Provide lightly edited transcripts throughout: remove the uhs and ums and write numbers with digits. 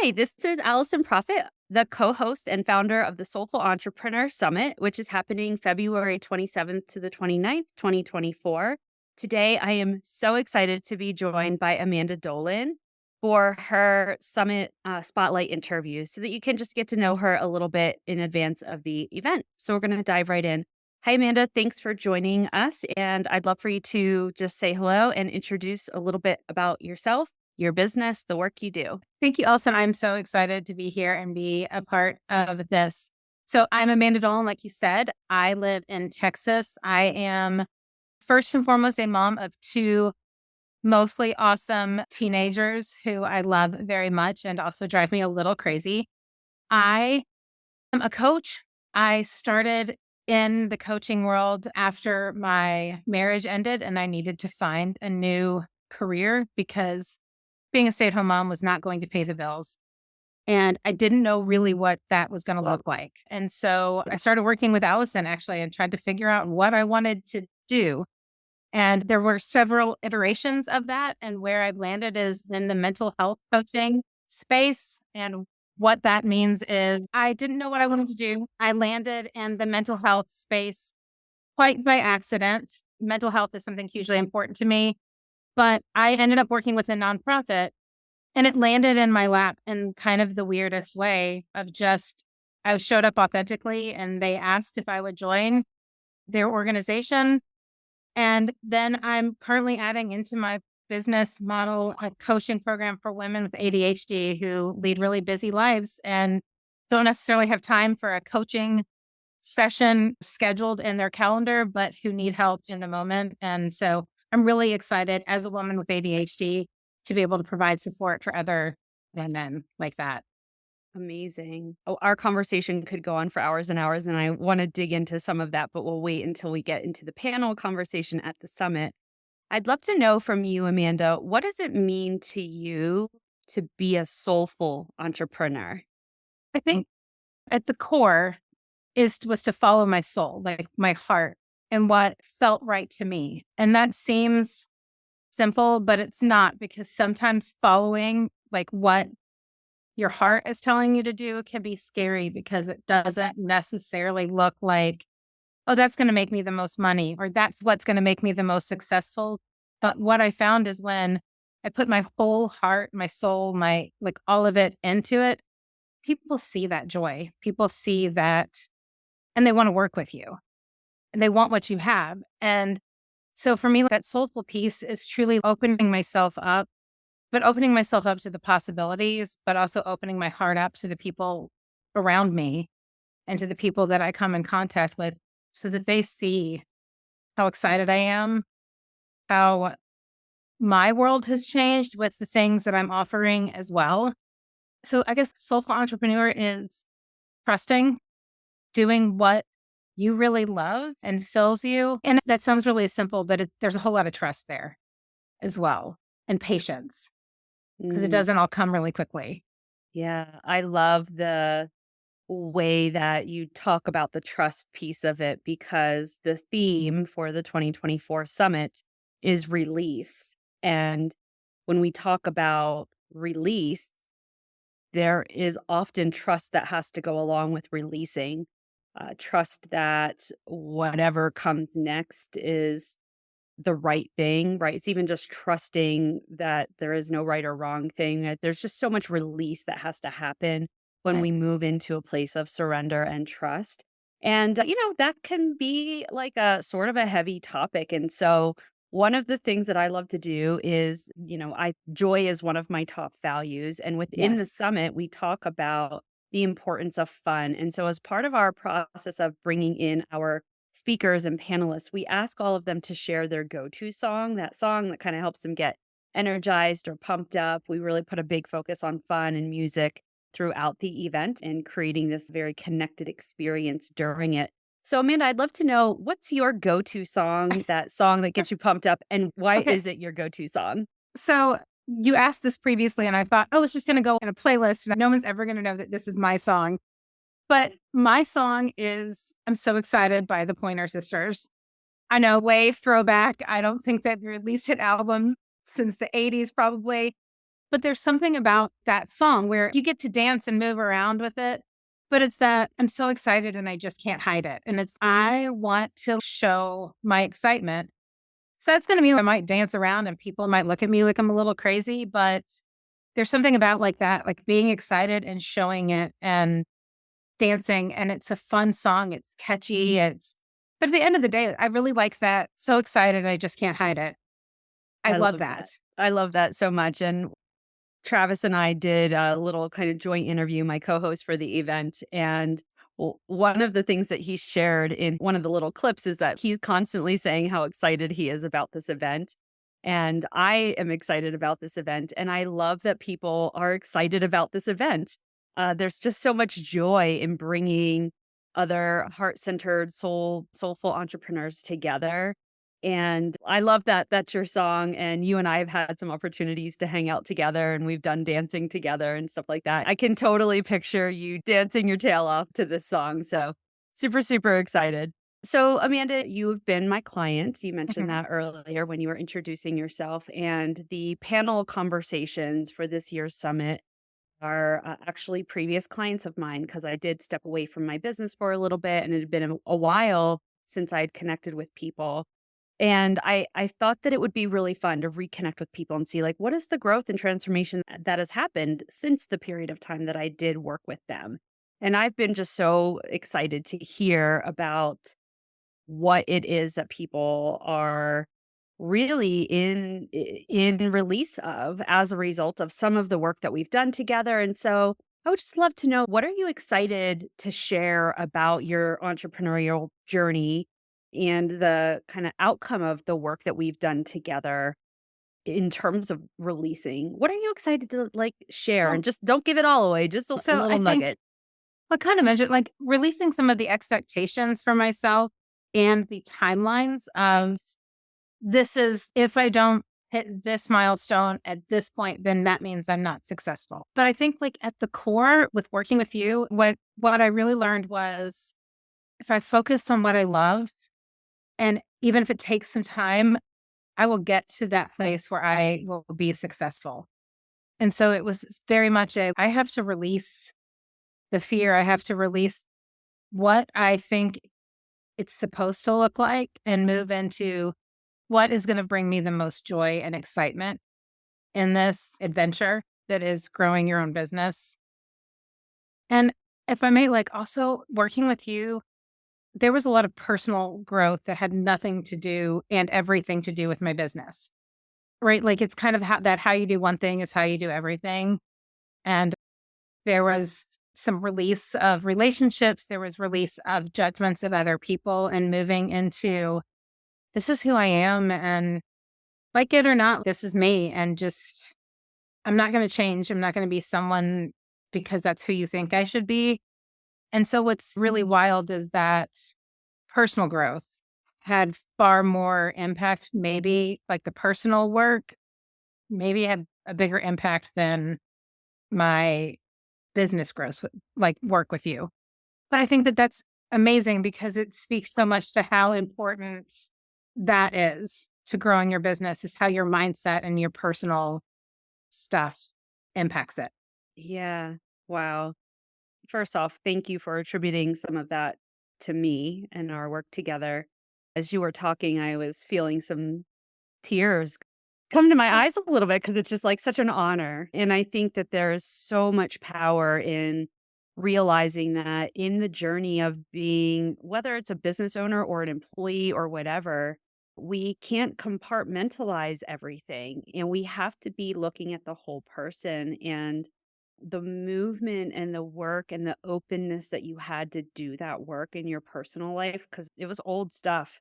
Hi, this is Allison Profit, the co-host and founder of the Soulful Entrepreneur Summit, which is happening February 27th to the 29th, 2024. Today, I am so excited to be joined by Amanda Dolin for her summit spotlight interview so that you can just get to know her a little bit in advance of the event. So we're going to dive right in. Hi, Amanda. Thanks for joining us. And I'd love for you to just say hello and introduce a little bit about yourself, your business, the work you do. Thank you, Alison. I'm so excited to be here and be a part of this. So I'm Amanda Dolin, like you said. I live in Texas. I am first and foremost a mom of two mostly awesome teenagers who I love very much and also drive me a little crazy. I am a coach. I started in the coaching world after my marriage ended and I needed to find a new career because being a stay-at-home mom was not going to pay the bills. And I didn't know really what that was going to look like. And so I started working with Allison actually and tried to figure out what I wanted to do. And there were several iterations of that. And where I've landed is in the mental health coaching space. And what that means is I didn't know what I wanted to do. I landed in the mental health space quite by accident. Mental health is something hugely important to me. But I ended up working with a nonprofit and it landed in my lap in kind of the weirdest way of just, I showed up authentically and they asked if I would join their organization. And then I'm currently adding into my business model a coaching program for women with ADHD who lead really busy lives and don't necessarily have time for a coaching session scheduled in their calendar, but who need help in the moment. And so I'm really excited as a woman with ADHD to be able to provide support for other women like that. Amazing. Oh, our conversation could go on for hours and hours, and I want to dig into some of that, but we'll wait until we get into the panel conversation at the summit. I'd love to know from you, Amanda, what does it mean to you to be a soulful entrepreneur? I think at the core was to follow my soul, like my heart and what felt right to me. And that seems simple, but it's not because sometimes following like what your heart is telling you to do can be scary because it doesn't necessarily look like, oh, that's going to make me the most money or that's what's going to make me the most successful. But what I found is when I put my whole heart, my soul, my like all of it into it, people see that joy. People see that and they want to work with you and they want what you have. And so for me, that soulful piece is truly opening myself up, but opening myself up to the possibilities, but also opening my heart up to the people around me and to the people that I come in contact with so that they see how excited I am, how my world has changed with the things that I'm offering as well. So I guess soulful entrepreneur is trusting, doing what you really love and fills you. And that sounds really simple, but there's a whole lot of trust there as well and patience because it Mm, doesn't all come really quickly. yeah, I love the way that you talk about the trust piece of it because the theme for the 2024 summit is release. And when we talk about release, there is often trust that has to go along with releasing. Trust that whatever comes next is the right thing, right? It's even just trusting that there is no right or wrong thing. That there's just so much release that has to happen when Right. we move into a place of surrender and trust. And, that can be like a sort of a heavy topic. And so, one of the things that I love to do is, joy is one of my top values. And within the Yes. summit, we talk about the importance of fun. And so, as part of our process of bringing in our speakers and panelists, we ask all of them to share their go-to song, that song that kind of helps them get energized or pumped up. We really put a big focus on fun and music throughout the event and creating this very connected experience during it. So, Amanda, I'd love to know what's your go-to song, that song that gets you pumped up, and why Okay. is it your go-to song? So you asked this previously, and I thought, oh, it's just going to go in a playlist, and no one's ever going to know that this is my song. But my song is I'm So Excited by the Pointer Sisters. I know, way throwback. I don't think they've released an album since the 80s, probably. But there's something about that song where you get to dance and move around with it. But it's that I'm so excited and I just can't hide it. And it's, I want to show my excitement. So that's going to mean I might dance around and people might look at me like I'm a little crazy, but there's something about like that, like being excited and showing it and dancing. And it's a fun song. It's catchy. But at the end of the day, I really like that. So excited. I just can't hide it. I I love love that. that. I love that so much, and Travis and I did a little kind of joint interview, my co-host for the event, and one of the things that he shared in one of the little clips is that he's constantly saying how excited he is about this event. And I am excited about this event, and I love that people are excited about this event. There's just so much joy in bringing other heart-centered, soulful entrepreneurs together, and I love that that's your song, and you and I have had some opportunities to hang out together, and we've done dancing together and stuff like that. I can totally picture you dancing your tail off to this song, so super, super excited. So, Amanda, you've been my client. You mentioned Mhm. that earlier when you were introducing yourself, and the panel conversations for this year's summit are actually previous clients of mine because I did step away from my business for a little bit, and it had been a while since I'd connected with people. And I thought that it would be really fun to reconnect with people and see, like, what is the growth and transformation that has happened since the period of time that I did work with them. And I've been just so excited to hear about what it is that people are really in release of as a result of some of the work that we've done together. And so I would just love to know, what are you excited to share about your entrepreneurial journey and the kind of outcome of the work that we've done together in terms of releasing? What are you excited to like share? Well, And just don't give it all away, just a so I little think nugget. I kind of mentioned like releasing some of the expectations for myself and the timelines of this is if I don't hit this milestone at this point, then that means I'm not successful. But I think like at the core with working with you, what I really learned was if I focus on what I love, and even if it takes some time, I will get to that place where I will be successful. And so it was very much I have to release the fear. I have to release what I think it's supposed to look like and move into what is going to bring me the most joy and excitement in this adventure that is growing your own business. And if I may, like also working with you, there was a lot of personal growth that had nothing to do and everything to do with my business, right? Like it's kind of how you do one thing is how you do everything. And there was some release of relationships, there was release of judgments of other people, and moving into this is who I am. And like it or not, this is me. And just, I'm not going to change. I'm not going to be someone because that's who you think I should be. And so what's really wild is that personal growth had far more impact, maybe like the personal work, maybe had a bigger impact than my business growth, like work with you. But I think that that's amazing because it speaks so much to how important that is to growing your business, is how your mindset and your personal stuff impacts it. Yeah. Wow. First off, thank you for attributing some of that to me and our work together. As you were talking, I was feeling some tears come to my eyes a little bit because it's just like such an honor. And I think that there is so much power in realizing that in the journey of being, whether it's a business owner or an employee or whatever, we can't compartmentalize everything. And we have to be looking at the whole person. And the movement and the work and the openness that you had to do that work in your personal life, because it was old stuff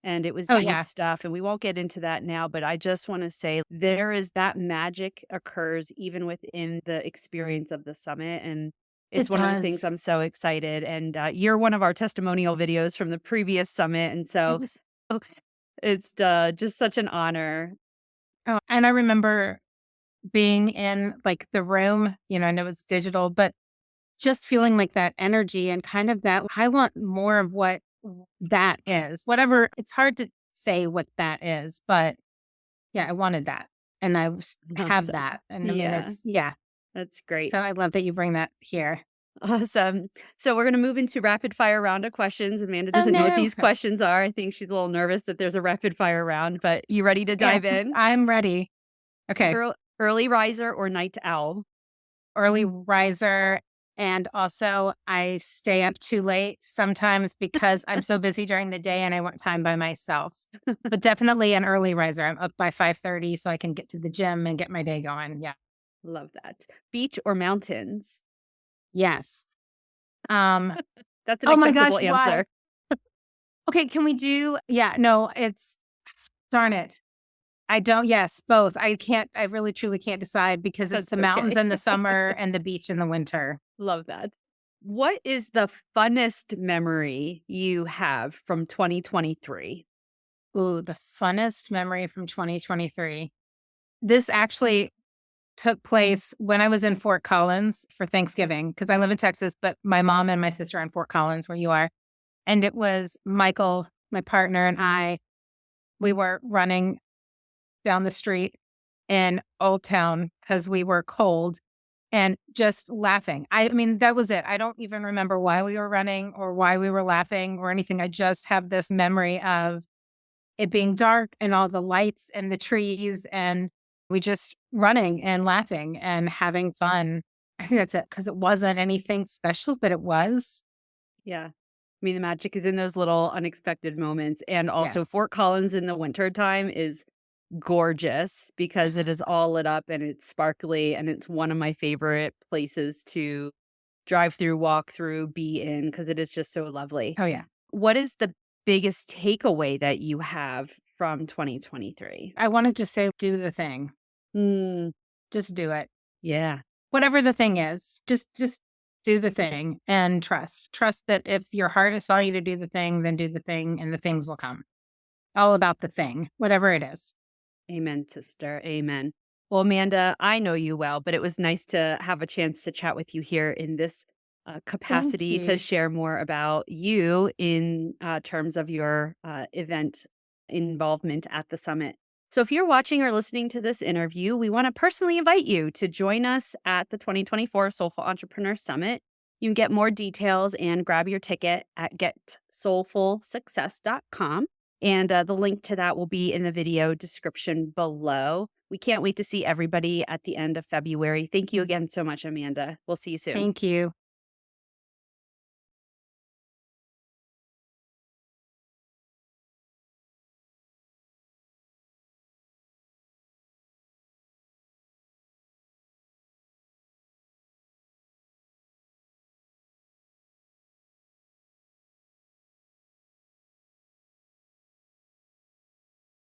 and it was Oh, deep yeah, stuff, and we won't get into that now, but I just want to say there is that magic occurs even within the experience of the summit, and it's it one of the things does. I'm so excited, and you're one of our testimonial videos from the previous summit, and It so was, it's just such an honor. oh, and I remember being in like the room, I know it's digital, but just feeling like that energy and kind of that, I want more of what that is, whatever. It's hard to say what that is, but yeah, I wanted that. and have Awesome. that. And I mean, Yeah, yeah. that's So great. I love that you bring that here. Awesome. So we're going to move into rapid fire round of questions. Amanda Oh doesn't know what no. these questions are. I think she's a little nervous that there's a rapid fire round, but you ready to Yeah, dive in? I'm ready. Okay. Early riser or night owl? Early riser. And also, I stay up too late sometimes because I'm so busy during the day and I want time by myself. But definitely an early riser. I'm up by 5:30 so I can get to the gym and get my day going. Yeah. Love that. Beach or mountains? Yes. Um, That's an oh my acceptable gosh, why? answer. Okay, can we do yeah, no, it's darn it. I don't yes, both. I really truly can't decide because it's That's the mountains okay. in the summer and the beach in the winter. Love that. What is the funnest memory you have from 2023? Ooh, the funnest memory from 2023. This actually took place when I was in Fort Collins for Thanksgiving because I live in Texas, but my mom and my sister are in Fort Collins, where you are. And it was Michael, my partner, and we were running down the street in Old Town because we were cold and just laughing. I mean, that was it. I don't even remember why we were running or why we were laughing or anything. I just have this memory of it being dark and all the lights and the trees and we just running and laughing and having fun. I think that's it because it wasn't anything special, but it was. Yeah. I mean, the magic is in those little unexpected moments. And also, Yes. Fort Collins in the wintertime is gorgeous because it is all lit up and it's sparkly. And it's one of my favorite places to drive through, walk through, be in because it is just so lovely. Oh, yeah. What is the biggest takeaway that you have from 2023? I want to just say, do the thing. Mm, Just do it. yeah. Whatever the thing is, just do the thing and trust. Trust that if your heart is telling you to do the thing, then do the thing and the things will come. All about the thing, whatever it is. Amen, sister. Amen. Well, Amanda, I know you well, but it was nice to have a chance to chat with you here in this Thank capacity to you. share more about you in terms of your event involvement at the summit. So, if you're watching or listening to this interview, we want to personally invite you to join us at the 2024 Soulful Entrepreneur Summit. You can get more details and grab your ticket at getsoulfulsuccess.com. And the link to that will be in the video description below. We can't wait to see everybody at the end of February. Thank you again so much, Amanda. We'll see you soon. Thank you.